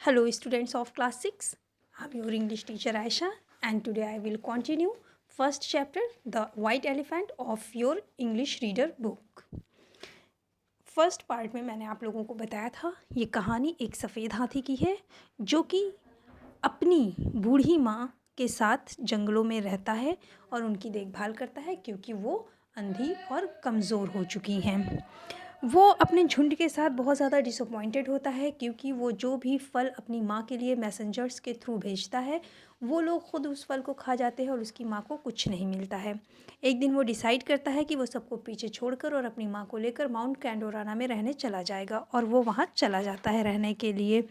Hello students of class 6. I'm your English teacher Aisha and today I will continue first chapter The White Elephant of your English reader book. First part में मैंने आप लोगों को बताया था ये कहानी एक सफ़ेद हाथी की है जो कि अपनी बूढ़ी माँ के साथ जंगलों में रहता है और उनकी देखभाल करता है क्योंकि वो अंधी और कमज़ोर हो चुकी हैं। वो अपने झुंड के साथ बहुत ज़्यादा डिसअपॉइंटेड होता है क्योंकि वो जो भी फल अपनी माँ के लिए मैसेंजर्स के थ्रू भेजता है वो लोग ख़ुद उस फल को खा जाते हैं और उसकी माँ को कुछ नहीं मिलता है। एक दिन वो डिसाइड करता है कि वो सबको पीछे छोड़कर और अपनी माँ को लेकर माउंट कैंडोराना में रहने चला जाएगा और वो वहाँ चला जाता है रहने के लिए।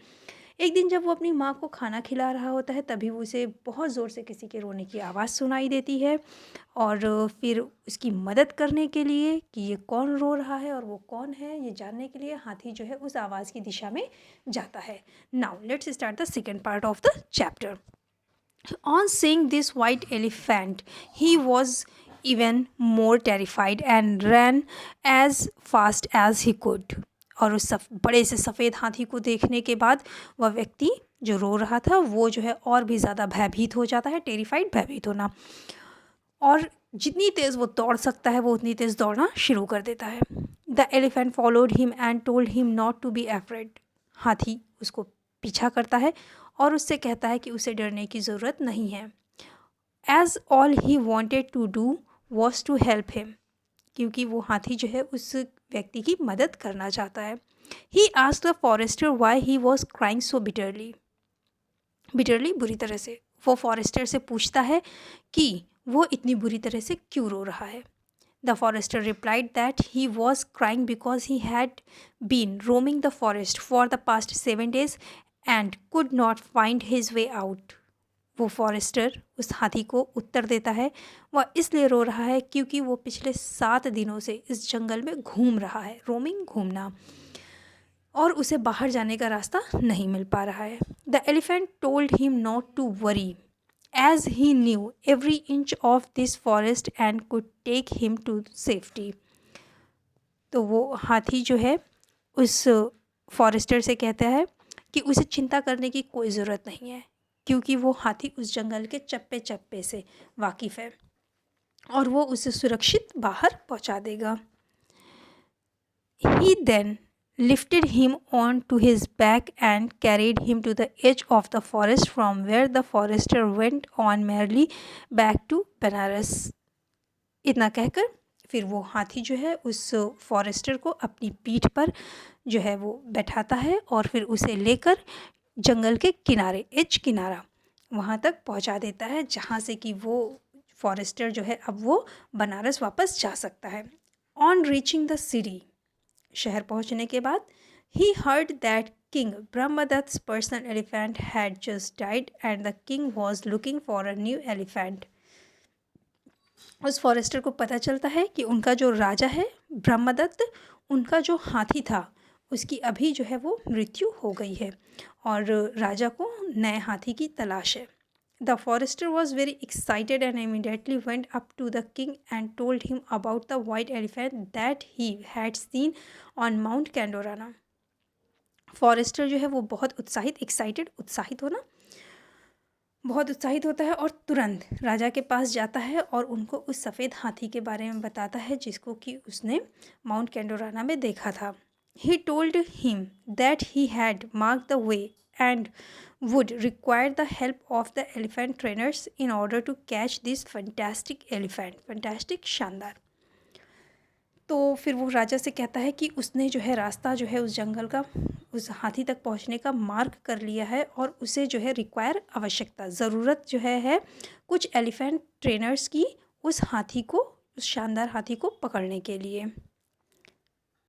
एक दिन जब वो अपनी माँ को खाना खिला रहा होता है तभी उसे बहुत ज़ोर से किसी के रोने की आवाज़ सुनाई देती है और फिर उसकी मदद करने के लिए कि ये कौन रो रहा है और वो कौन है ये जानने के लिए हाथी जो है उस आवाज़ की दिशा में जाता है। Now let's start the second part of the chapter. On seeing this white elephant, he was even more terrified and ran as fast as he could. और उस बड़े से सफ़ेद हाथी को देखने के बाद वह व्यक्ति जो रो रहा था वो जो है और भी ज़्यादा भयभीत हो जाता है, टेरिफाइड, भयभीत होना, और जितनी तेज़ वो दौड़ सकता है वो उतनी तेज़ दौड़ना शुरू कर देता है। The elephant followed him and told him not to be afraid. हाथी उसको पीछा करता है और उससे कहता है कि उसे डरने की ज़रूरत नहीं है। As all he wanted to do was to help him, क्योंकि वो हाथी जो है उस व्यक्ति की मदद करना चाहता है। He asked the forester why he was crying so bitterly. Bitterly बुरी तरह से। वो फॉरेस्टर से पूछता है कि वो इतनी बुरी तरह से क्यों रो रहा है। The forester replied that he was crying because he had been roaming the forest for the past 7 days and could not find his way out. वो फॉरेस्टर उस हाथी को उत्तर देता है वह इसलिए रो रहा है क्योंकि वो पिछले 7 दिनों से इस जंगल में घूम रहा है, रोमिंग, घूमना, और उसे बाहर जाने का रास्ता नहीं मिल पा रहा है। The elephant told him not to worry as he knew every inch of this forest and could take him to safety. तो वो हाथी जो है उस फॉरेस्टर से कहता है कि उसे चिंता करने की कोई ज़रूरत नहीं है क्योंकि वो हाथी उस जंगल के चप्पे चप्पे से वाकिफ़ है और वो उसे सुरक्षित बाहर पहुंचा देगा। He then lifted him on to his back and carried him to the edge of the forest, from where the forester went on merrily back to Banaras. इतना कहकर फिर वो हाथी जो है उस फॉरेस्टर को अपनी पीठ पर जो है वो बैठाता है और फिर उसे लेकर जंगल के किनारे, एज किनारा, वहाँ तक पहुँचा देता है जहाँ से कि वो फॉरेस्टर जो है अब वो बनारस वापस जा सकता है। ऑन रीचिंग द सिटी, शहर पहुंचने के बाद, he heard that king Brahmadatta's personal elephant had just died and the king was looking for a new elephant. उस फॉरेस्टर को पता चलता है कि उनका जो राजा है ब्रह्मदत्त, उनका जो हाथी था उसकी अभी जो है वो मृत्यु हो गई है और राजा को नए हाथी की तलाश है। The forester was very excited and immediately went up to the king and told him about the white elephant that he had seen on Mount Candorana. Forester जो है वो बहुत उत्साहित होना, बहुत उत्साहित होता है और तुरंत राजा के पास जाता है और उनको उस सफ़ेद हाथी के बारे में बताता है जिसको कि उसने माउंट कैंडोराना में देखा था। He told him that he had marked the way and would require the help of the elephant trainers in order to catch this fantastic elephant. Fantastic, शानदार। तो फिर वो राजा से कहता है कि उसने जो है रास्ता जो है उस जंगल का, उस हाथी तक पहुंचने का मार्क कर लिया है और उसे जो है रिक्वायर, आवश्यकता, ज़रूरत जो है कुछ एलिफेंट ट्रेनर्स की उस हाथी को, उस शानदार हाथी को पकड़ने के लिए।